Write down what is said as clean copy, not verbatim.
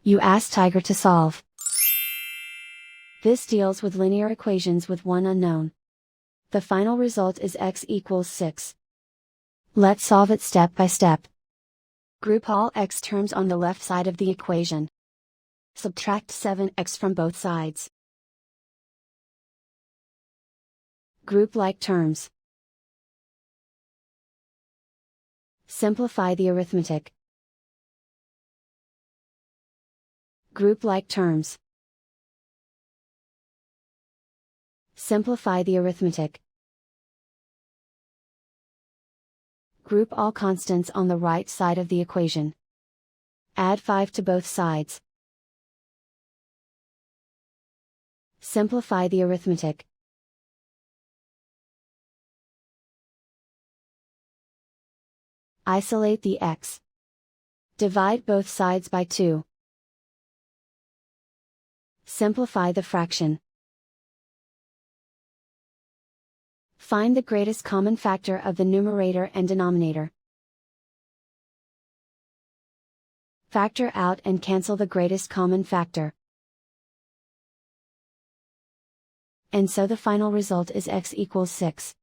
You ask Tiger to solve. This deals with linear equations with one unknown. The final result is x equals 6. Let's solve it step by step. Group all x terms on the left side of the equation. Subtract 7x from both sides. Group like terms. Simplify the arithmetic. Group like terms. Simplify the arithmetic. Group all constants on the right side of the equation. Add 5 to both sides. Simplify the arithmetic. Isolate the x. Divide both sides by 2. Simplify the fraction. Find the greatest common factor of the numerator and denominator. Factor out and cancel the greatest common factor. And so the final result is x equals 6.